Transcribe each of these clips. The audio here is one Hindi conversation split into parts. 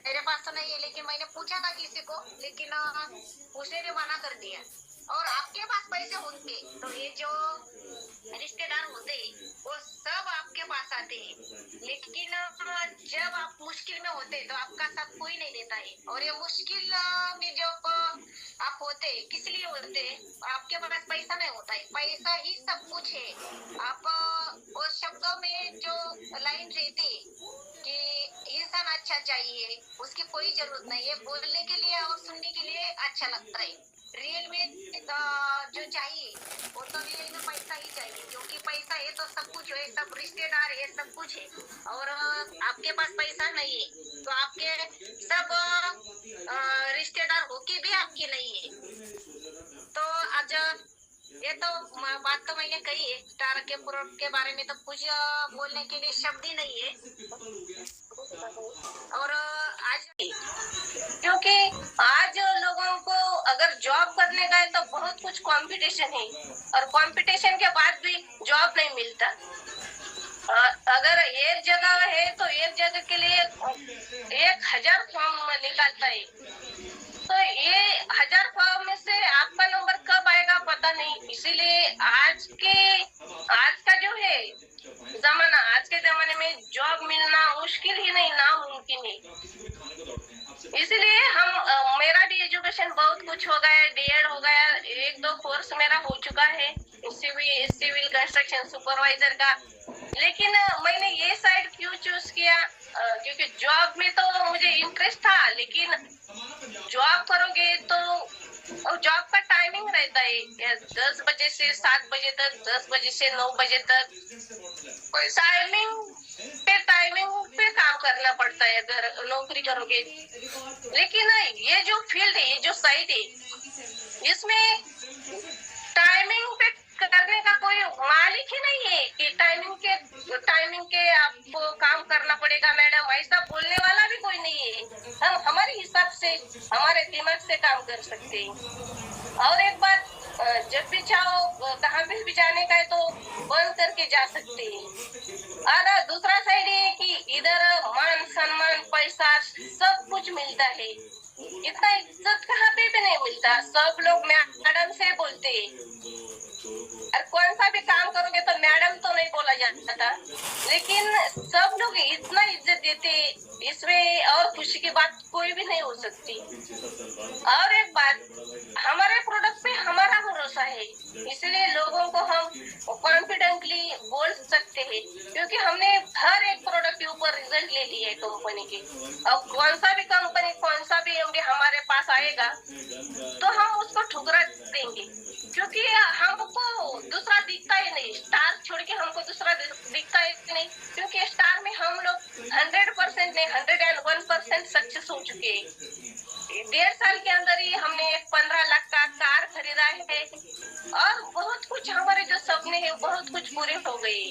मेरे पास तो नहीं है, लेकिन मैंने पूछा था किसी को, लेकिन उसने भी मना कर दिया। और आपके पास पैसे होंगे तो ये जो रिश्तेदार होते हैं वो सब आपके पास आते हैं, लेकिन जब आप मुश्किल में होते हैं तो आपका साथ कोई नहीं देता है। और ये मुश्किल में जब आप होते हैं, किस लिए होते हैं? आपके पास पैसा नहीं होता है, पैसा ही सब कुछ है। आप वो शब्दों में जो लाइन रहती है कि इंसान अच्छा चाहिए, उसकी कोई जरूरत नहीं है, बोलने के लिए और सुनने के लिए अच्छा लगता है। रियल में जो चाहिए वो तो रियल में पैसा ही चाहिए, क्योंकि पैसा है तो सब कुछ है, सब रिश्तेदार है, सब कुछ है। और आपके पास पैसा नहीं है तो आपके सब रिश्तेदार होके भी आपके नहीं है। तो आज ये तो बात तो मैंने कही है, स्टार के प्रोडक्ट के बारे में तो कुछ बोलने के लिए शब्द ही नहीं है। और आज क्योंकि आज लोगों को अगर जॉब करने का है तो बहुत कुछ कंपटीशन है, और कंपटीशन के बाद भी जॉब नहीं मिलता। अगर एक जगह है तो एक जगह के लिए 1000 फॉर्म निकालता है, तो ये 1000 फॉर्म में से आपका नंबर कब आएगा पता नहीं। इसीलिए आज का जो है जमाना, आज के जमाने में जॉब मिलना मुश्किल ही नहीं, नामुमकिन है। इसलिए हम मेरा भी एजुकेशन बहुत कुछ हो गया, डीएड हो गया, 1-2 कोर्स मेरा हो चुका है सिविल कंस्ट्रक्शन सुपरवाइजर का। लेकिन मैंने ये साइड क्यों चूज किया? क्योंकि जॉब में तो मुझे इंटरेस्ट था, लेकिन जॉब करोगे तो जॉब का टाइमिंग रहता है 10 बजे से 7 बजे तक, 10 बजे से 9 बजे तक। टाइमिंग पे काम करना पड़ता है अगर नौकरी करोगे। लेकिन ये जो फील्ड है, ये जो साइट है, इसमें टाइमिंग पे करने का कोई मालिक ही नहीं है कि टाइमिंग के आपको काम करना पड़ेगा मैडम, ऐसा बोलने वाला भी कोई नहीं है। हम हमारे हिसाब से, हमारे दिमाग से काम कर सकते हैं। और एक बात, जब भी चाहो कहाँ पे भी जाने का है तो बंद करके जा सकते हैं। और दूसरा साइड है कि इधर मान सम्मान पैसा सब कुछ मिलता है, इतना इज्जत कहाँ पे भी नहीं मिलता। सब लोग मैडम से बोलते हैं, और कौन सा भी काम करोगे तो मैडम तो नहीं बोला जाता, लेकिन सब लोग इतना इज्जत देते, इसमें और खुशी की बात कोई भी नहीं हो सकती। और एक बात, हमारे प्रोडक्ट पे हमारा भरोसा है, इसलिए लोगों को हम कॉन्फिडेंटली बोल सकते हैं, क्योंकि हमने हर एक प्रोडक्ट के ऊपर रिजल्ट ले लिए है कंपनी के। अब कौन सा भी कंपनी, कौन सा भी एमडी हमारे पास आएगा तो हम उसको ठुकरा देंगे, क्योंकि हमको दूसरा दिखता ही नहीं। स्टार छोड़ के हमको दूसरा दिखता ही नहीं, क्योंकि स्टार में हम लोग 100% नहीं 101% सक्सेस हो चुके हैं। 1.5 साल के अंदर ही हमने एक 15 लाख का कार खरीदा है, और बहुत कुछ हमारे जो सपने हैं बहुत कुछ पूरे हो गए।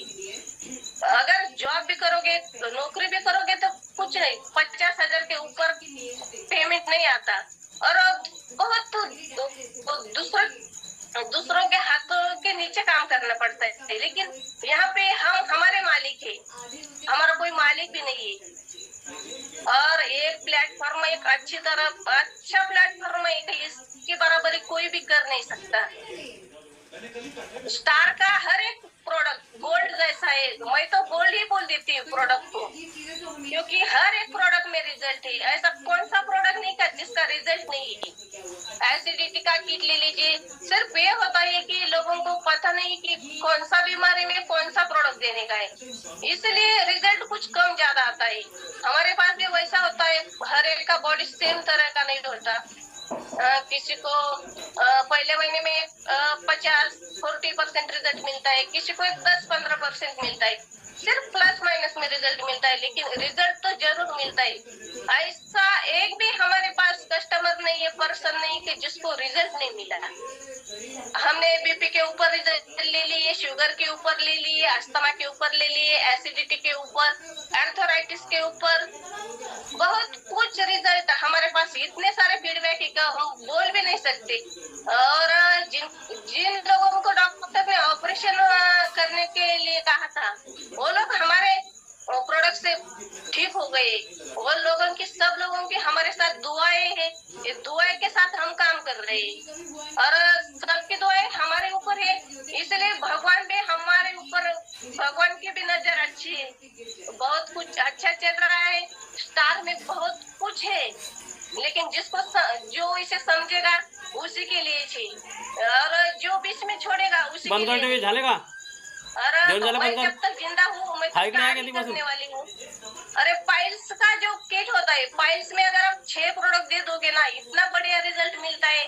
अगर जॉब भी करोगे, नौकरी भी करोगे तो कुछ नहीं, 50,000 के ऊपर पेमेंट नहीं आता, और बहुत दूसरों के हाथों के नीचे काम करना पड़ता है। लेकिन यहाँ पे हम हमारे मालिक है, हमारा कोई मालिक भी नहीं है। और एक प्लेटफॉर्म, एक अच्छा प्लेटफॉर्म है, इसकी बराबरी कोई भी कर नहीं सकता। स्टार का हर एक प्रोडक्ट गोल्ड जैसा है, मैं तो गोल्ड ही बोल देती हूँ प्रोडक्ट को, क्योंकि हर एक प्रोडक्ट में रिजल्ट है। ऐसा कौन सा प्रोडक्ट नहीं का जिसका रिजल्ट नहीं है। एसिडिटी का किट ले लीजिए, सिर्फ ये होता है कि लोगों को पता नहीं कि कौन सा बीमारी में कौन सा प्रोडक्ट देने का है, इसलिए रिजल्ट कुछ कम ज्यादा आता है। हमारे पास भी वैसा होता है, हर एक का बॉडी सेम तरह का नहीं होता। किसी को पहले महीने में 50-40% रिजल्ट मिलता है, किसी को 10-15% मिलता है, सिर्फ प्लस माइनस में रिजल्ट मिलता है, लेकिन रिजल्ट तो जरूर मिलता है। ऐसा एक भी हमारे पास कस्टमर नहीं है, पर्सन नहीं कि जिसको रिजल्ट नहीं मिला। हमने बीपी के ऊपर रिजल्ट ले लिए, शुगर के ऊपर ले लिए, अस्थमा के ऊपर ले लिए, एसिडिटी के ऊपर, आर्थराइटिस के ऊपर, बहुत कुछ रिजल्ट हमारे पास। इतने सारे फीडबैक है कि हम बोल भी नहीं सकते। और जिन लोगों को डॉक्टर ने ऑपरेशन करने के लिए कहा था, वो लोग हमारे प्रोडक्ट से ठीक हो गए। वो लोगों की, सब लोगों है और सबकी दुआएं हमारे ऊपर है, इसलिए भगवान भी हमारे ऊपर, भगवान की भी नजर अच्छी है। बहुत कुछ अच्छा चल रहा है, स्टार में बहुत कुछ है, लेकिन जो इसे समझेगा उसी के लिए छे, और जो बीच में छोड़ेगा उसी के लिए झाले का और मैं जब तक जिंदा हूँ मैं तो प्यार ही करने वाली हूँ। अरे पाइल्स का जो किट होता है, पाइल्स में अगर आप 6 प्रोडक्ट दे दोगे ना, इतना बढ़िया रिजल्ट मिलता है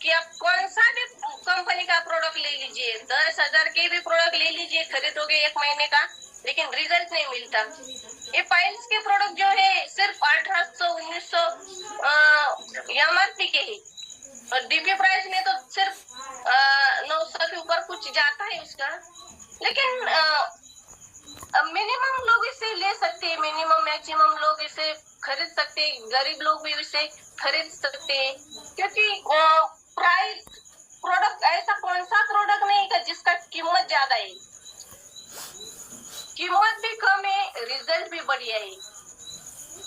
कि आप कौन सा भी कंपनी का प्रोडक्ट ले लीजिए, 10,000 के भी प्रोडक्ट ले लीजिए, खरीदोगे 1 महीने का, लेकिन रिजल्ट नहीं मिलता। ये पाइल्स के प्रोडक्ट जो है सिर्फ 1800-1900 MRP के ही, और डीपी प्राइस में तो सिर्फ 900 के ऊपर कुछ जाता है उसका, लेकिन मिनिमम लोग इसे ले सकते हैं, मिनिमम मैक्सिमम लोग इसे खरीद सकते हैं, गरीब लोग भी इसे खरीद सकते हैं, क्योंकि प्राइस प्रोडक्ट ऐसा कौन सा प्रोडक्ट नहीं है जिसका कीमत ज्यादा है, कीमत भी कम है, रिजल्ट भी बढ़िया है।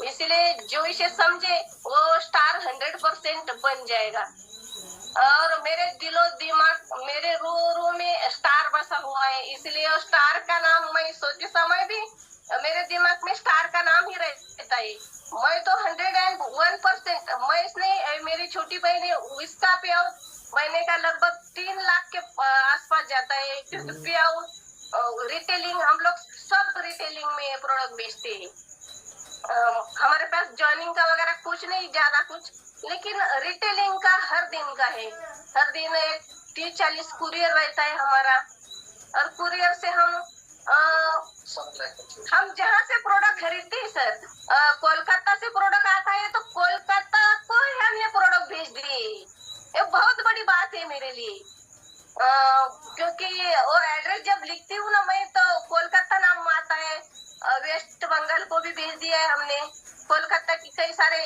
इसलिए जो इसे समझे वो स्टार 100% बन जाएगा। और मेरे दिलो दिमाग, मेरे रो रो में स्टार बसा हुआ है, इसलिए स्टार का नाम मैं सोते समय भी मेरे दिमाग में स्टार का नाम ही रहता है। मैं तो 101%, मैं इसने मेरी छोटी बहन है, उसका पे आउट महीने का लगभग 3 लाख के आसपास जाता है, क्योंकि पे आउट रिटेलिंग, हम लोग सब रिटेलिंग में प्रोडक्ट बेचते हैं। हमारे पास जॉइनिंग का वगैरह कुछ नहीं, ज्यादा कुछ, लेकिन रिटेलिंग का हर दिन का है, हर दिन 30-40 कुरियर रहता है हमारा, और कुरियर से हम जहाँ से प्रोडक्ट खरीदते हैं सर, कोलकाता से प्रोडक्ट आता है तो कोलकाता को ही हमने प्रोडक्ट भेज दिए, ये बहुत बड़ी बात है मेरे लिए, क्योंकि वो एड्रेस जब लिखती हूँ ना मैं, तो कोलकाता नाम आता है, वेस्ट बंगाल को भी भेज दिया है हमने, कोलकाता की कई सारे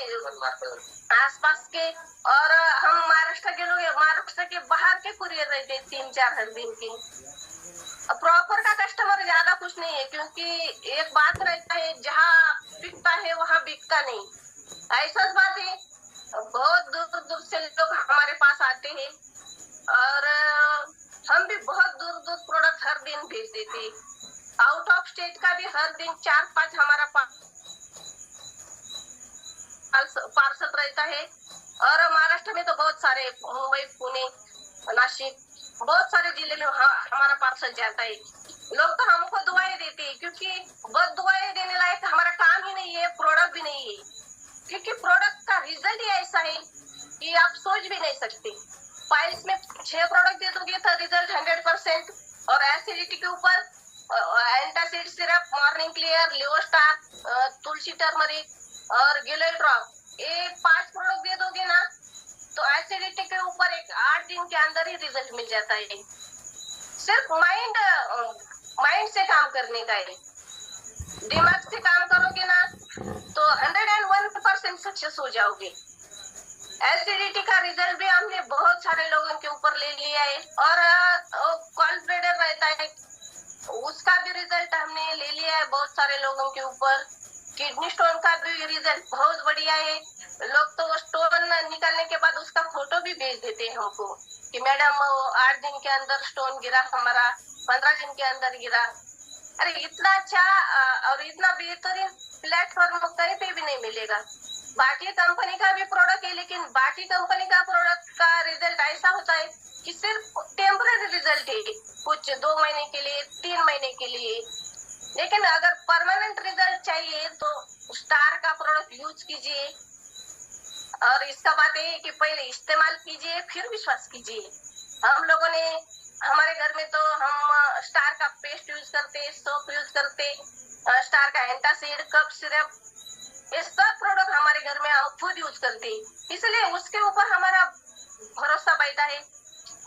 आसपास के, और हम महाराष्ट्र के लोग, महाराष्ट्र के बाहर के कुरियर रहते 3-4 हर दिन के। प्रॉपर का कस्टमर ज्यादा कुछ नहीं है, क्योंकि एक बात रहता है, जहाँ बिकता है वहाँ बिकता नहीं, ऐसा बात है। बहुत दूर दूर से लोग हमारे पास आते हैं, और हम भी बहुत दूर दूर प्रोडक्ट हर दिन भेज देते, आउट ऑफ स्टेट का भी हर दिन 4-5 हमारा पार्सल रहता है, और महाराष्ट्र में तो बहुत सारे, मुंबई, पुणे, नासिक, बहुत सारे जिले में हमारा पार्सल जाता है। लोग तो हमको दुआएं देते हैं, क्योंकि बहुत दुआएं देने लायक हमारा काम ही नहीं है, प्रोडक्ट भी नहीं है, क्योंकि प्रोडक्ट का रिजल्ट ही ऐसा है कि आप सोच भी नहीं सकते। पाइल्स में 6 प्रोडक्ट दे दोगे तो रिजल्ट 100%, और एसिडिटी के ऊपर एंटासिड सिरप, मॉर्निंग क्लियर, लिवोस्टार, तुलसी टर्मरिक और गिलोय ड्रॉप, ये 5 प्रोडक्ट दे दोगे ना, तो एसिडिटी के ऊपर 8 दिन के अंदर ही रिजल्ट मिल जाता है। सिर्फ माइंड से काम करने का है, दिमाग से काम करोगे ना तो 101% सक्सेस हो जाओगे। एसिडिटी का रिजल्ट भी हमने बहुत सारे लोगों के ऊपर ले लिया है, और कॉलब्रेडर रहता है, उसका भी रिजल्ट हमने ले लिया है बहुत सारे लोगों के ऊपर। किडनी स्टोन का भी रिजल्ट बहुत बढ़िया है, लोग तो वो स्टोन निकालने के बाद उसका फोटो भी भेज देते हैं हमको कि मैडम 8 दिन के अंदर स्टोन गिरा हमारा, 15 दिन के अंदर गिरा। अरे इतना अच्छा और इतना बेहतरीन प्लेटफॉर्म कहीं पे भी नहीं मिलेगा। बाकी कंपनी का भी प्रोडक्ट है, लेकिन बाकी कंपनी का प्रोडक्ट का रिजल्ट ऐसा होता है कि सिर्फ टेम्पररी रिजल्ट है, कुछ 2 महीने के लिए, 3 महीने के लिए, लेकिन अगर परमानेंट रिजल्ट चाहिए तो स्टार का प्रोडक्ट यूज कीजिए। और इसका बात है कि पहले इस्तेमाल कीजिए फिर विश्वास कीजिए। हम लोगों ने, हमारे घर में तो हम स्टार का पेस्ट यूज करते, सोप यूज करते, स्टार का एंटासिड, कफ सिरप, ये सब प्रोडक्ट हमारे घर में हम खुद यूज करते हैं, इसलिए उसके ऊपर हमारा भरोसा बैठा है,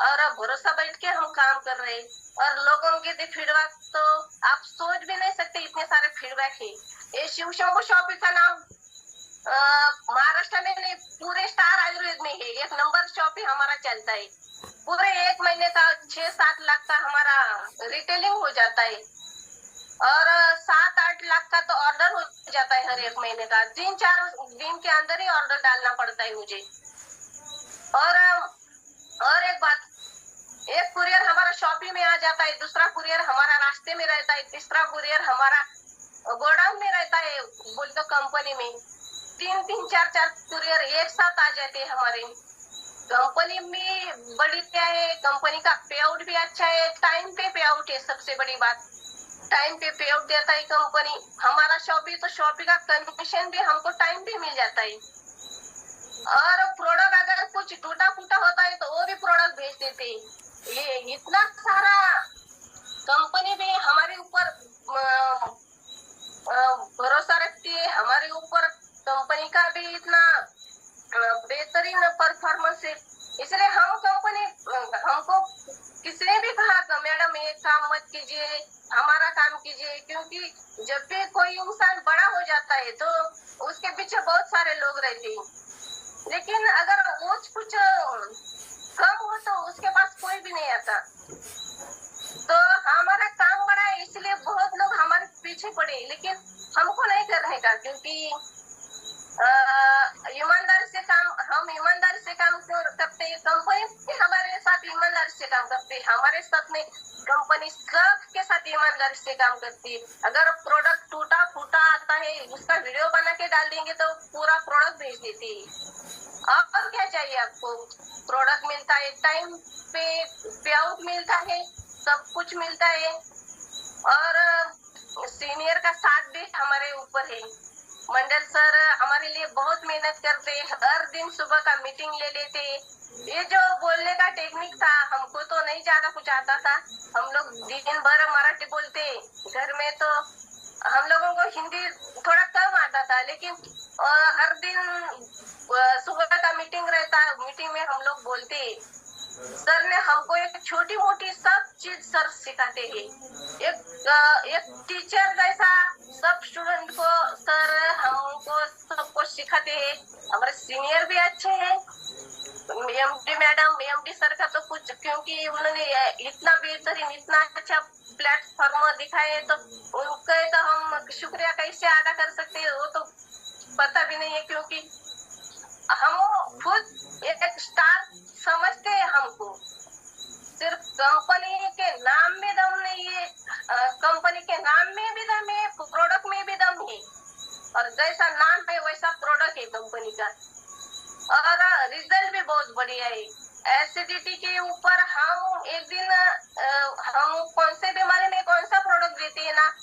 और भरोसा बैठ के हम काम कर रहे हैं। और लोगों के फीडबैक तो आप सोच भी नहीं सकते, इतने सारे फीडबैक है। ये शिव शंभू शॉपी का नाम महाराष्ट्र में नहीं, पूरे स्टार आयुर्वेद में है, 1 नंबर शॉप ही हमारा चलता है। पूरे 1 महीने का 6-7 लाख का हमारा रिटेलिंग हो जाता है, और 7-8 लाख का तो ऑर्डर हो जाता है हर 1 महीने का। 3-4 दिन के अंदर ही ऑर्डर डालना पड़ता है मुझे, और एक बात, एक कुरियर हमारा शॉपिंग में आ जाता है, दूसरा कुरियर हमारा रास्ते में रहता है, तीसरा कुरियर हमारा गोडाउन में रहता है, बोल तो कंपनी में 3-3 4-4 कुरियर एक साथ आ जाते हैं हमारे। कंपनी में बड़ी क्या है, कंपनी का पे आउट भी अच्छा है, टाइम पे पे आउट है, सबसे बड़ी बात टाइम पे पे आउट देता है कंपनी। हमारा शॉपिंग तो शॉपिंग का कमीशन भी हमको टाइम पे मिल जाता है। और प्रोडक्ट अगर कुछ टूटा फूटा होता है तो वो भी प्रोडक्ट भेज देते हैं। ये इतना सारा कंपनी भी हमारे ऊपर भरोसा रखती है, हमारे ऊपर कंपनी का भी इतना बेहतरीन परफॉर्मेंस है। इसलिए हम कंपनी हमको किसी ने भी कहा कि मैडम ये काम मत कीजिए, हमारा काम कीजिए, क्योंकि जब भी कोई इंसान बड़ा हो जाता है तो उसके पीछे बहुत सारे लोग रहते हैं, लेकिन अगर वो कुछ कम हो तो उसके पास कोई भी नहीं आता। तो हमारा काम बड़ा है, इसलिए बहुत लोग हमारे पीछे पड़े, लेकिन हमको नहीं करने का, क्योंकि ईमानदारी से काम, हम ईमानदारी से काम करते हैं, कंपनी हमारे साथ ईमानदारी से काम करती है, हमारे साथ में कंपनी सबके साथ ईमानदारी से काम करती है। अगर प्रोडक्ट टूटा फूटा आता है उसका वीडियो बना के डाल देंगे तो पूरा प्रोडक्ट भेज देती है। और क्या चाहिए आपको, प्रोडक्ट मिलता है, टाइम पे पे आउट मिलता है, सब कुछ मिलता है, और सीनियर का साथ भी हमारे ऊपर है। मंडल सर हमारे लिए बहुत मेहनत करते, हर दिन सुबह का मीटिंग ले लेते। ये जो बोलने का टेक्निक था, हमको तो नहीं ज्यादा कुछ आता था, हम लोग दिन भर मराठी बोलते, घर में तो हम लोगों को हिंदी थोड़ा कम आता था, लेकिन हर दिन सुबह का मीटिंग रहता, मीटिंग में हम लोग बोलते। सर ने हमको एक छोटी मोटी सब चीज सर सिखाते हैं, एक टीचर जैसा सब स्टूडेंट को सर हमको सबको सिखाते हैं। हमारे सीनियर भी अच्छे हैं, एमडी मैडम, एमडी सर का तो कुछ, क्योंकि उन्होंने इतना बेहतरीन, इतना अच्छा प्लेटफॉर्म दिखाए, तो उनका तो हम शुक्रिया कैसे अदा कर सकते हैं वो तो पता भी नहीं है, क्योंकि हम खुद एक स्टार समझते हैं हमको। सिर्फ कंपनी के नाम में दम नहीं है, कंपनी के नाम में भी दम है, प्रोडक्ट में भी दम है, और जैसा नाम है वैसा प्रोडक्ट है कंपनी का, और रिजल्ट भी बहुत बढ़िया है। एसिडिटी के ऊपर हम एक दिन हम कौन से बीमारी में कौन सा प्रोडक्ट देते हैं ना,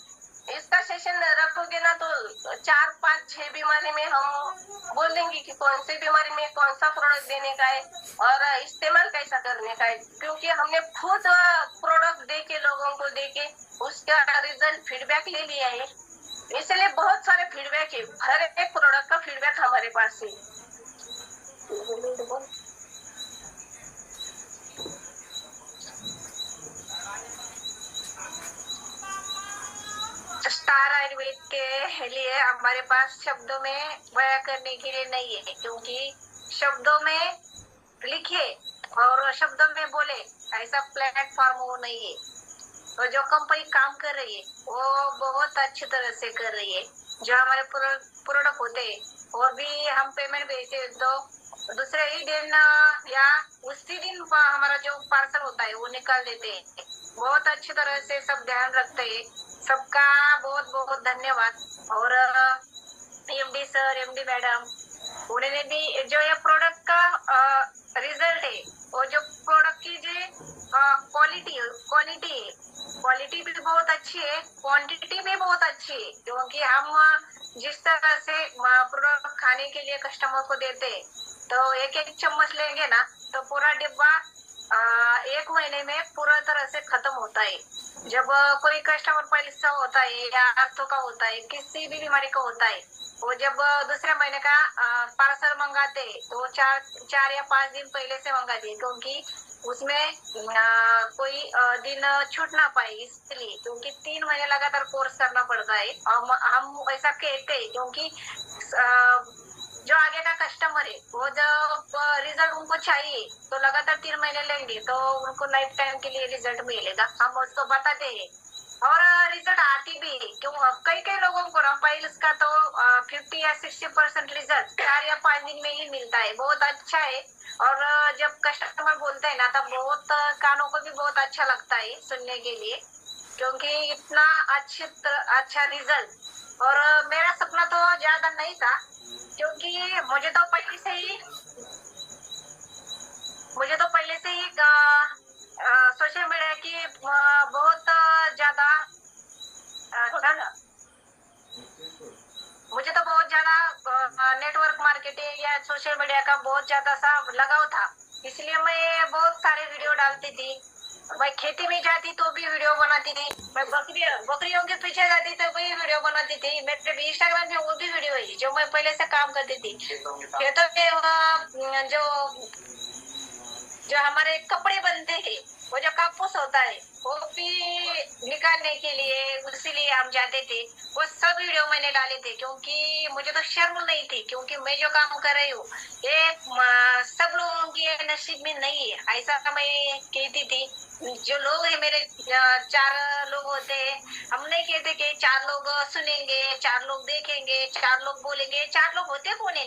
इसका सेशन रखोगे ना तो 4-5-6 बीमारी में हम बोल देंगे कि कौन सी बीमारी में कौन सा प्रोडक्ट देने का है और इस्तेमाल कैसा करने का है, क्योंकि हमने खुद प्रोडक्ट दे के लोगों को दे के उसका रिजल्ट फीडबैक ले लिया है। इसलिए बहुत सारे फीडबैक है, हर एक प्रोडक्ट का फीडबैक हमारे पास है। स्टार आयुर्वेद के लिए हमारे पास शब्दों में बयां करने के लिए नहीं है, क्योंकि शब्दों में लिखे और शब्दों में बोले ऐसा प्लेटफॉर्म वो नहीं है। तो जो कंपनी काम कर रही है वो बहुत अच्छी तरह से कर रही है। जो हमारे प्रोडक्ट होते हैं और भी हम पेमेंट भेजते तो दूसरे ही दिन या उसी दिन हमारा जो पार्सल होता है वो निकाल देते हैं। बहुत अच्छी तरह से सब ध्यान रखते हैं। सबका बहुत बहुत धन्यवाद। और एमडी सर, एमडी मैडम, उन्होंने भी जो ये प्रोडक्ट का रिजल्ट है और जो प्रोडक्ट की जो क्वालिटी भी बहुत अच्छी है, क्वांटिटी भी बहुत अच्छी है, क्योंकि हम जिस तरह से प्रोडक्ट खाने के लिए कस्टमर को देते हैं तो एक एक चम्मच लेंगे ना तो पूरा डिब्बा 1 महीने में पूरा तरह से खत्म होता है। जब कोई कस्टमर पैसा होता है या आर्थो का होता है, किसी भी बीमारी का होता है, वो जब दूसरे महीने का पार्सल मंगाते तो वो 4 या 5 दिन पहले से मंगाते हैं, क्योंकि उसमें कोई दिन छूट ना पाए, इसलिए क्योंकि 3 महीने लगातार कोर्स करना पड़ता है। हम ऐसा कहते हैं क्योंकि जो आगे का कस्टमर है वो जब रिजल्ट उनको चाहिए तो लगातार 3 महीने लेंगे तो उनको लाइफ टाइम के लिए रिजल्ट मिलेगा। हम उसको बताते हैं और रिजल्ट आती भी है। क्यों कई कई लोगों को ना पाइल्स का तो 50 या 60% रिजल्ट 4 या 5 दिन में ही मिलता है, बहुत अच्छा है। और जब कस्टमर बोलते हैं ना तब बहुत कानों को भी बहुत अच्छा लगता है सुनने के लिए, क्योंकि इतना अच्छा रिजल्ट। और मेरा सपना तो ज्यादा नहीं था, क्योंकि मुझे तो पहले से ही सोशल मीडिया की बहुत ज्यादा मुझे तो बहुत ज्यादा नेटवर्क मार्केटिंग या सोशल मीडिया का बहुत ज्यादा सा लगाव था। इसलिए मैं बहुत सारे वीडियो डालती थी। मैं खेती में जाती तो भी वीडियो बनाती थी, मैं बकरियों के पीछे जाती तो भी वीडियो बनाती थी। मेरे भी इंस्टाग्राम पे वो भी वीडियो है जो मैं पहले से काम करती थी। खेतों में जो जो हमारे कपड़े बनते हैं, वो जो कापूस होता है वो भी निकालने के लिए उसीलिए हम जाते थे। वो सब वीडियो मैंने डाले थे, क्योंकि मुझे तो शर्म नहीं थी, क्योंकि मैं जो काम कर रही हूँ ये सब लोगों के नसीब में नहीं है, ऐसा मैं कहती थी। जो लोग है मेरे 4 लोग होते हैं, हम नहीं कहते कि 4 लोग सुनेंगे, 4 लोग देखेंगे, 4 लोग बोलेंगे। 4 लोग होते कौन है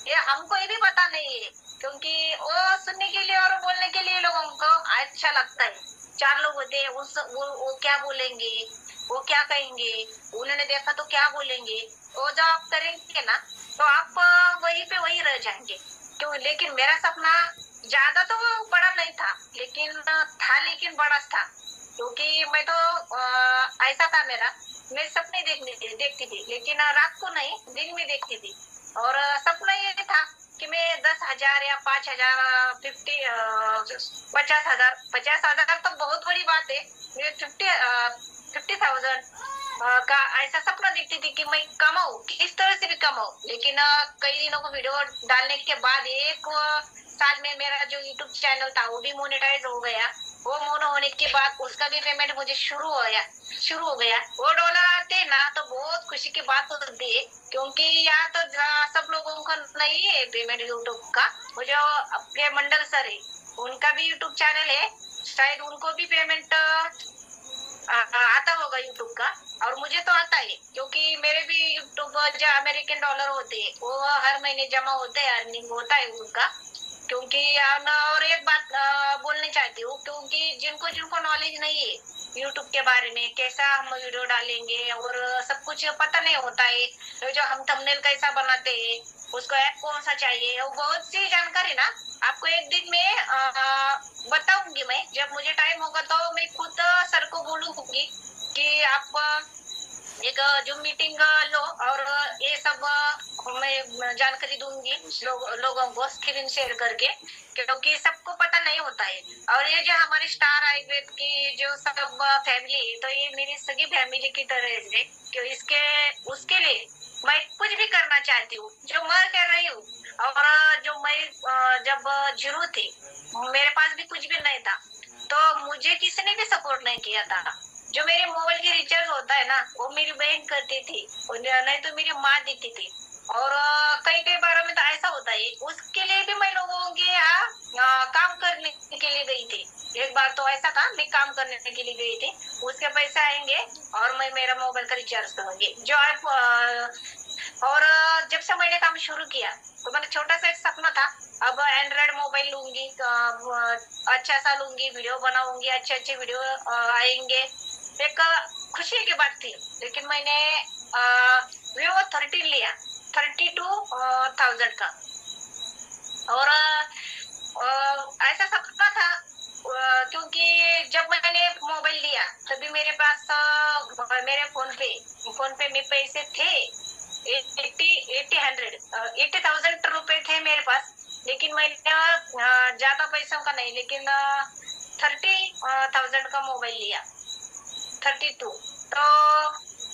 ये हमको ये भी पता नहीं है, क्योंकि वो सुनने के लिए और बोलने के लिए लोगों को अच्छा लगता है। 4 लोग होते हैं, वो क्या बोलेंगे, वो क्या कहेंगे, उन्होंने देखा तो क्या बोलेंगे। वो जब आप करेंगे ना तो आप वहीं पे वहीं रह जाएंगे। क्यों? लेकिन मेरा सपना ज्यादा तो बड़ा नहीं था, लेकिन बड़ा था। क्योंकि मैं तो ऐसा था मेरा, मैं सपने देखती थी, लेकिन रात को नहीं दिन में देखती थी। और सपना ये था कि मैं 10,000 या 5,000 50,000 तो बहुत बड़ी बात है। मैं 50,000 का ऐसा सपना देखती थी कि मैं कमाऊं, किस तरह से भी कमाऊं। लेकिन कई दिनों को वीडियो डालने के बाद 1 साल में मेरा जो यूट्यूब चैनल था वो भी मोनेटाइज हो गया। वो मोनो होने के बाद उसका भी पेमेंट मुझे शुरू हो गया। वो डॉलर आते ना तो बहुत खुशी की बात होती है, क्योंकि यहाँ तो सब लोगों को नहीं है पेमेंट यूट्यूब का। वो जो अपने मंडल सर है उनका भी यूट्यूब चैनल है, शायद उनको भी पेमेंट आता होगा यूट्यूब का। और मुझे तो आता है, क्योंकि मेरे भी यूट्यूब जो अमेरिकन डॉलर होते हैं वो हर महीने जमा होते हैं, अर्निंग होता है उनका। क्योंकि और एक बात बोलनी चाहती हूँ, क्योंकि जिनको नॉलेज नहीं है यूट्यूब के बारे में, कैसा हम वीडियो डालेंगे और सब कुछ पता नहीं होता है। तो जो हम थंबनेल कैसा बनाते हैं, उसको ऐप कौन सा चाहिए, वो बहुत सी जानकारी ना आपको एक दिन में बताऊंगी। मैं जब मुझे टाइम होगा तो मैं खुद सर को बोलूंगी कि आप एक जो मीटिंग लो, और ये सब मैं जानकारी दूंगी लोगों को स्क्रीन शेयर करके, क्योंकि सबको पता नहीं होता है। और ये जो हमारे स्टार आयुर्वेद की जो सब फैमिली है, तो ये मेरी सगी फैमिली की तरह है। कि उसके लिए मैं कुछ भी करना चाहती हूँ, जो मैं कर रही हूँ। और जो मैं जब जीरो थी, मेरे पास भी कुछ भी नहीं था, तो मुझे किसी ने भी सपोर्ट नहीं किया था। जो मेरे मोबाइल की रिचार्ज होता है ना वो मेरी बहन करती थी, नहीं तो मेरी माँ देती थी। और कई बार में तो ऐसा होता है, उसके लिए भी मैं लोगों के यहाँ काम करने के लिए गई थी। एक बार तो ऐसा था, मैं काम करने के लिए गई थी, उसके पैसे आएंगे और मैं मेरा मोबाइल का रिचार्ज करूंगी जो आप। और जब से मैंने काम शुरू किया तो मैंने छोटा सा एक सपना था, अब एंड्रॉइड मोबाइल लूंगी, अच्छा सा लूंगी, वीडियो बनाऊंगी, अच्छे वीडियो आएंगे। एक खुशी की बात थी। लेकिन मैंने वीवो 13 लिया, 32,000 का। और ऐसा सपना था, क्योंकि जब मैंने मोबाइल लिया तभी मेरे पास मेरे फोन पे में पैसे थे 80,000 रुपए थे मेरे पास। लेकिन मैंने ज्यादा पैसों का नहीं, लेकिन 30,000 का मोबाइल लिया, 32। तो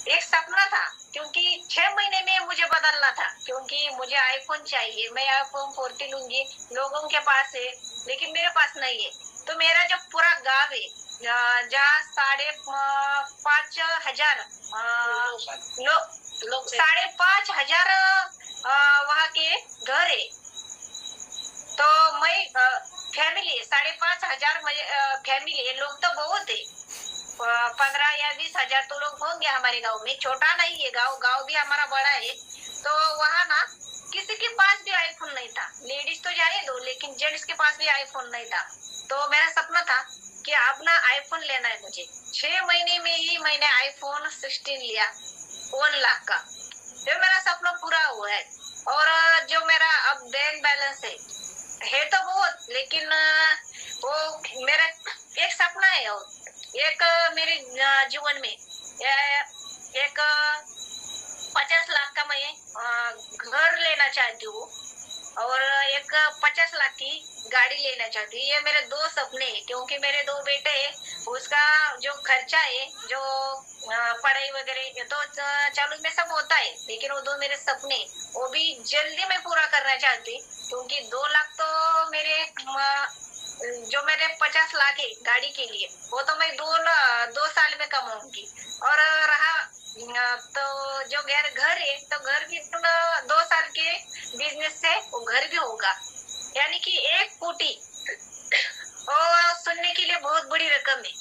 एक सपना था, क्योंकि 6 महीने में मुझे बदलना था, क्योंकि मुझे आईफोन चाहिए। मैं आईफोन 14 लूंगी, लोगों के पास है लेकिन मेरे पास नहीं है। तो मेरा जो पूरा गाँव है जहाँ 5,500 लोग 5,500 वहाँ के घर है। तो मैं फैमिली 5,500 फैमिली है, लोग तो बहुत है। 15 या 20 हजार तो लोग होंगे हमारे गांव में। छोटा नहीं है गांव, गांव भी हमारा बड़ा है। तो वहाँ ना किसी के पास भी आईफोन नहीं था। लेडीज तो जाने दो, लेकिन जेंट्स के पास भी आईफोन नहीं था। तो मेरा सपना था कि अब ना आईफोन लेना है मुझे। 6 महीने में ही मैंने आईफोन 16 लिया, 1 लाख का। जो मेरा सपना पूरा हुआ है। और जो मेरा अब बैंक बैलेंस है तो बहुत, लेकिन वो मेरा एक सपना है। और एक मेरे जीवन में एक 50 लाख का मैं घर लेना चाहती हूँ, और एक 50 लाख की गाड़ी लेना चाहती हूँ। ये मेरे 2 सपने हैं, क्योंकि मेरे 2 बेटे हैं। उसका जो खर्चा है, जो पढ़ाई वगैरह, ये तो चालू में सब होता है, लेकिन वो 2 मेरे सपने, वो भी जल्दी मैं पूरा करना चाहती। क्योंकि 2 लाख तो मेरे जो मेरे 50 लाख है गाड़ी के लिए, वो तो मैं 2 साल में कमाऊंगी। और रहा तो जो घर है, तो घर भी 2 साल के बिजनेस से वो घर भी होगा। यानी कि 1 कोटी और सुनने के लिए बहुत बड़ी रकम है,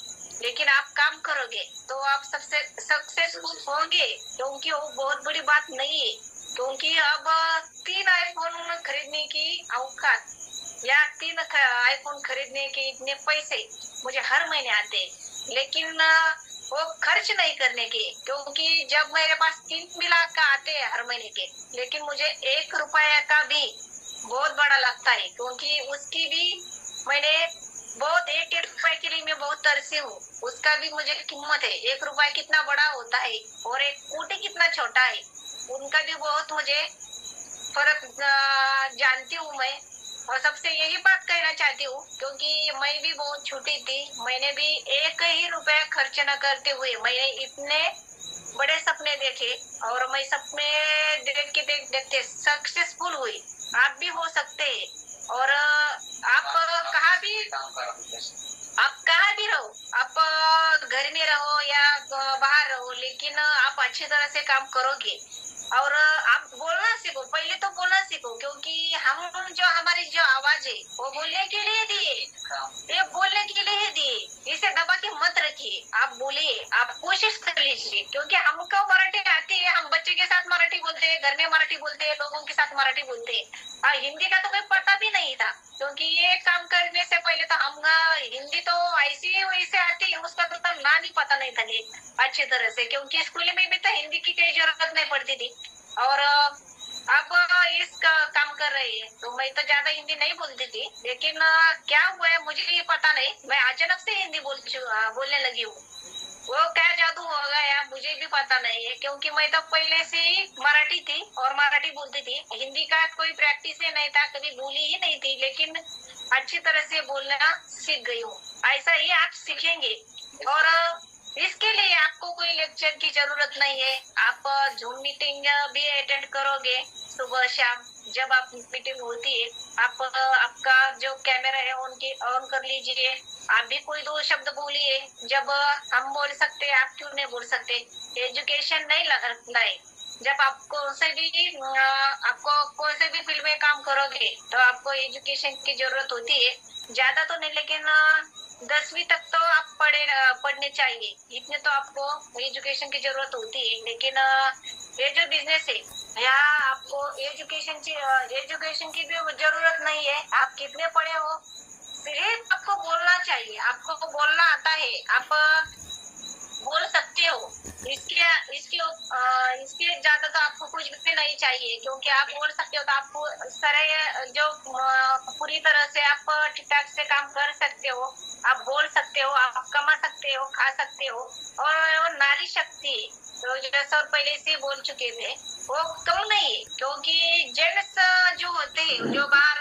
लेकिन आप काम करोगे तो आप सबसे सक्सेसफुल होंगे। क्योंकि वो बहुत बड़ी बात नहीं है। क्योंकि अब 3 आईफोन खरीदने की औकात, या 3 आईफोन खरीदने के इतने पैसे मुझे हर महीने आते हैं, लेकिन वो खर्च नहीं करने के। क्योंकि जब मेरे पास 3 लाख का आते हैं हर महीने के, लेकिन मुझे 1 रुपया का भी बहुत बड़ा लगता है। क्योंकि उसकी भी मैंने बहुत 1 रुपए के लिए मैं बहुत तरसी हूँ। उसका भी मुझे कीमत है। 1 रुपया कितना बड़ा होता है और 1 कोटी कितना छोटा है, उनका भी बहुत मुझे फर्क जानती हूँ मैं। और सबसे यही बात कहना चाहती हूँ, क्योंकि मैं भी बहुत छोटी थी। मैंने भी 1 ही रुपया खर्च न करते हुए मैंने इतने बड़े सपने देखे, और मैं सपने देखते देखते सक्सेसफुल हुई। आप भी हो सकते हैं। और आप कहाँ भी रहो, आप घर में रहो या बाहर रहो, लेकिन आप अच्छी तरह से काम करोगे। और आप बोलना सीखो, पहले तो बोलना सीखो। क्योंकि हम जो हमारी जो आवाज है वो बोलने के लिए दिए, ये बोलने के लिए दिए। इसे दबा के मत रखिए, आप बोलिए, आप कोशिश कर लीजिए। क्योंकि हमको मराठी आती है, हम बच्चे के साथ मराठी बोलते हैं, घर में मराठी बोलते हैं, लोगों के साथ मराठी बोलते हैं। हिंदी का तो कोई पता भी नहीं था। क्योंकि ये काम करने से पहले तो हम हिंदी तो ऐसी वैसे आती है, उसका तो नाम ही पता नहीं था कि अच्छी तरह से। क्योंकि स्कूल में भी तो हिंदी की कोई जरूरत नहीं पड़ती थी। और अब इसका काम कर रही है, तो मैं तो ज्यादा हिंदी नहीं बोलती थी। लेकिन क्या हुआ है मुझे ये पता नहीं, मैं अचानक से हिंदी बोलने लगी हूँ। वो क्या जादू हो गया मुझे भी पता नहीं है। क्योंकि मैं तो पहले से ही मराठी थी और मराठी बोलती थी। हिंदी का कोई प्रैक्टिस ही नहीं था, कभी बोली ही नहीं थी, लेकिन अच्छी तरह से बोलना सीख गई हूँ। ऐसा ही आप सीखेंगे। और इसके लिए आपको कोई लेक्चर की जरूरत नहीं है। आप जूम मीटिंग भी अटेंड करोगे सुबह शाम, जब आप मीटिंग होती है। आप आपका जो कैमरा है ऑन कर लीजिए। आप भी कोई 2 शब्द बोलिए। जब हम बोल सकते हैं, आप क्यों नहीं बोल सकते? एजुकेशन नहीं लगना है। जब आपको कौन से भी फील्ड में काम करोगे तो आपको एजुकेशन की जरूरत होती है। ज्यादा तो नहीं, लेकिन 10वीं तक तो आप पढ़ने चाहिए। इतने तो आपको एजुकेशन की जरूरत होती है। लेकिन ये जो बिजनेस है, यहाँ आपको एजुकेशन की भी जरूरत नहीं है। आप कितने पढ़े हो, सिर्फ आपको बोलना चाहिए। आपको बोलना आता है, आप बोल सकते हो। इसके ज्यादा तो आपको कुछ भी नहीं चाहिए। क्योंकि आप बोल सकते हो तो आपको सारे जो पूरी तरह से आप ठीक ठाक से काम कर सकते हो। आप बोल सकते हो, आप कमा सकते हो, खा सकते हो। और नारी शक्ति तो जैसा और पहले से बोल चुके थे, वो कम नहीं है। क्योंकि जेंट्स जो होते हैं, जो बाहर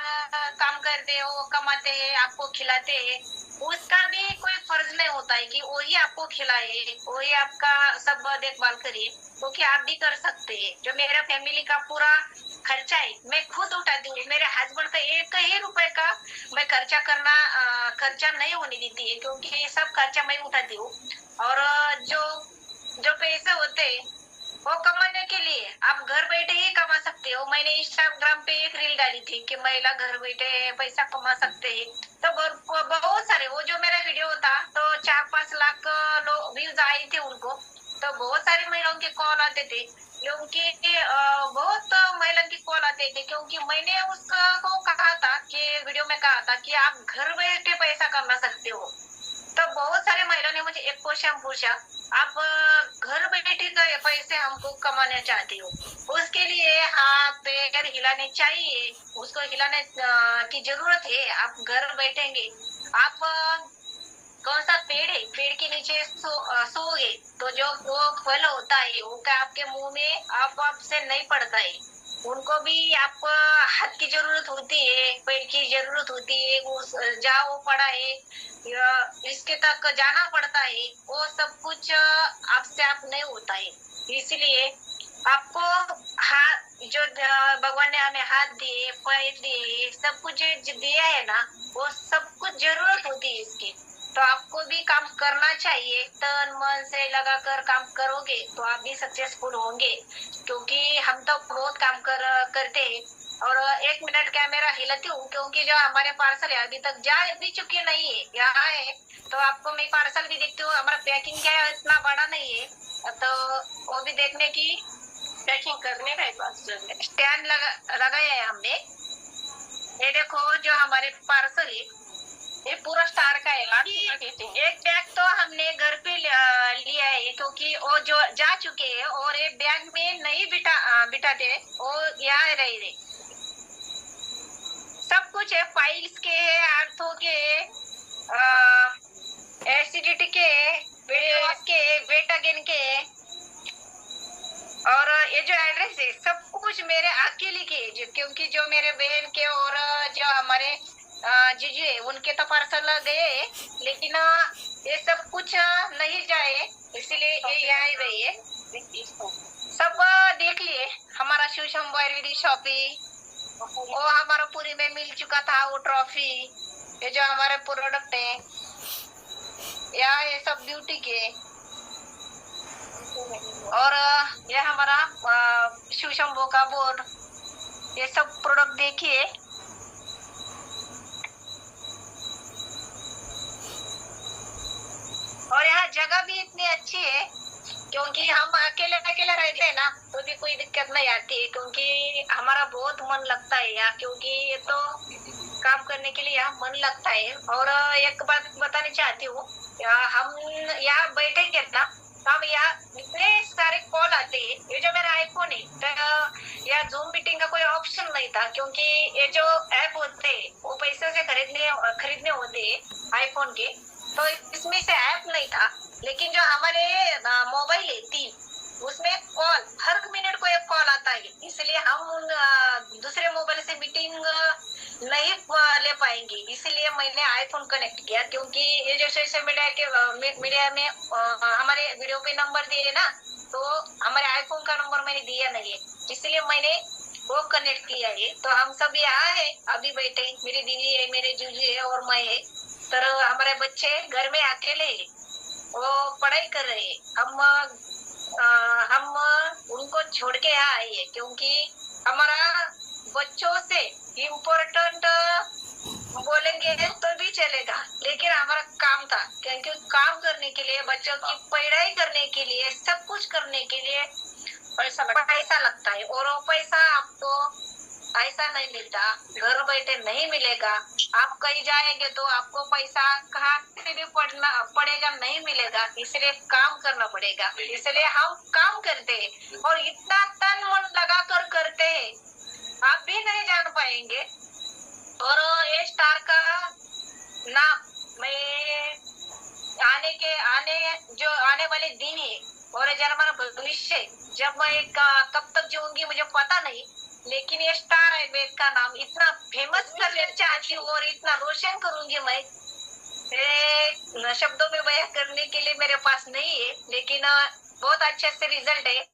काम करते हैं, वो कमाते हैं, आपको खिलाते हैं, उसका भी कोई फर्ज नहीं होता है कि वही आपको खिलाए, वही आपका सब देखभाल करे। क्योंकि आप भी कर सकते हैं। जो मेरा फैमिली का पूरा खर्चा है मैं खुद उठाती हूँ। मेरे हस्बैंड का 1 ही रुपए का मैं खर्चा नहीं होने देती है। क्योंकि सब खर्चा मैं उठाती हूँ। और जो पैसे होते हैं वो कमाने के लिए आप घर बैठे ही कमा सकते हो। मैंने इंस्टाग्राम पे एक रील डाली थी कि महिला घर बैठे पैसा कमा सकते हैं। तो बहुत सारे, वो जो मेरा वीडियो था तो 4-5 लाख लोग व्यूज आए थे उनको। तो बहुत सारी महिलाओं के कॉल आते थे, क्योंकि बहुत महिलाओं की कॉल आते थे, क्योंकि मैंने उसको कहा था कि वीडियो में कहा था कि आप घर बैठे पैसा कमा सकते हो। तो बहुत सारे महिला ने मुझे एक क्वेश्चन पूछा, आप घर बैठे का पैसे हमको कमाना चाहते हो, उसके लिए हाथ पैर हिलाने चाहिए, उसको हिलाने की जरूरत है। आप घर बैठेंगे, आप कौन सा पेड़ है, पेड़ के नीचे सोओगे तो जो वो फल होता है वो क्या आपके मुंह में आप से नहीं पड़ता है। उनको भी आपको हाथ की जरूरत होती है, पैर की जरूरत होती है, वो जाओ पड़ा है इसके तक जाना पड़ता है। वो सब कुछ आपसे आप नहीं होता है। इसलिए आपको हाथ जो भगवान ने हमें हाथ दिए, पैर दिए, सब कुछ जो दिया है ना, वो सब कुछ जरूरत होती है इसकी। तो आपको भी काम करना चाहिए, तन मन से लगाकर काम करोगे तो आप भी सक्सेसफुल होंगे। क्योंकि हम तो बहुत काम करते हैं। और 1 मिनट कैमरा हिलाती हूँ, क्योंकि जो हमारे पार्सल है अभी तक जा भी चुके नहीं है, यहाँ है। तो आपको मैं पार्सल भी देखती हूँ, हमारा पैकिंग क्या है इतना बड़ा नहीं है, तो वो भी देखने की। पैकिंग करने का एक स्टैंड लगाया है हमने। ये देखो जो हमारे पार्सल है, ये पूरा स्टार का है। एक बैग तो हमने घर पे लिया है, क्योंकि वो जो जा चुके हैं और ये बैग में नहीं बिठाते, वो यहाँ रहे। सब कुछ है, फाइल्स के, आर्थो के, एसिडिटी के, वेट अगेन के, और ये जो एड्रेस है सब कुछ मेरे अकेले के, क्योंकि जो मेरे बहन के और जो हमारे जीजू है उनके तो पार्सल गए, लेकिन ये सब कुछ नहीं जाए, इसलिए ये यहाँ ही रही है। सब देख लिए, हमारा शिव शंभू आयुर्वेदिक शॉपी, वो हमारा पूरी में मिल चुका था वो ट्रॉफी। ये जो हमारे प्रोडक्ट है यहाँ, ये सब ब्यूटी के, और ये हमारा शिव शंभू का बोर्ड, ये सब प्रोडक्ट देखिए। और यहाँ जगह भी इतनी अच्छी है, क्योंकि हम अकेले अकेले रहते हैं ना, तो भी कोई दिक्कत नहीं आती है, क्योंकि हमारा बहुत मन लगता है यहाँ, क्योंकि ये तो काम करने के लिए यहाँ मन लगता है। और एक बात बताना चाहती हूँ, हम यहाँ बैठेंगे ना, हम यहाँ इतने सारे कॉल आते हैं। ये जो मेरा आईफोन है, तो यहाँ जूम मीटिंग का कोई ऑप्शन नहीं था, क्योंकि ये जो ऐप होते हैं वो पैसे से खरीदने होते हैं आईफोन के, तो इसमें से ऐप नहीं था। लेकिन जो हमारे मोबाइल है 3, उसमें कॉल हर मिनट को एक कॉल आता है, इसलिए हम दूसरे मोबाइल से मीटिंग नहीं ले पाएंगे, इसलिए मैंने आईफोन कनेक्ट किया। क्योंकि ये जो सोशल मीडिया में हमारे वीडियो पे नंबर दिए ना, तो हमारे आईफोन का नंबर मैंने दिया नहीं है, इसलिए मैंने वो कनेक्ट किया है। तो हम सब यहाँ है अभी बैठे, मेरी दीदी है, मेरे जीजू है और मैं है। तो हमारे बच्चे घर में अकेले है, वो पढ़ाई कर रहे हैं। हम उनको छोड़ के यहाँ आए हैं, क्योंकि हमारा बच्चों से इम्पोर्टेंट बोलेंगे तो भी चलेगा, लेकिन हमारा काम था, क्योंकि काम करने के लिए, बच्चों की पढ़ाई करने के लिए, सब कुछ करने के लिए पैसा लगता है। और वो पैसा आपको ऐसा नहीं मिलता, घर बैठे नहीं मिलेगा। आप कहीं जाएंगे तो आपको पैसा कहाँ से भी पड़ेगा, नहीं मिलेगा, इसलिए काम करना पड़ेगा। इसलिए हम काम करते हैं और इतना तन मन लगा कर करते हैं, आप भी नहीं जान पाएंगे। और ये स्टार का नाम मैं आने वाले दिन है, और जब हमारा भविष्य, जब मैं कब तक जीऊंगी मुझे पता नहीं, लेकिन ये स्टार आयुर्वेद का नाम इतना फेमस करना चाहती हूँ और इतना रोशन करूंगी मैं। शब्दों में बयां करने के लिए मेरे पास नहीं है, लेकिन बहुत अच्छे से रिजल्ट है।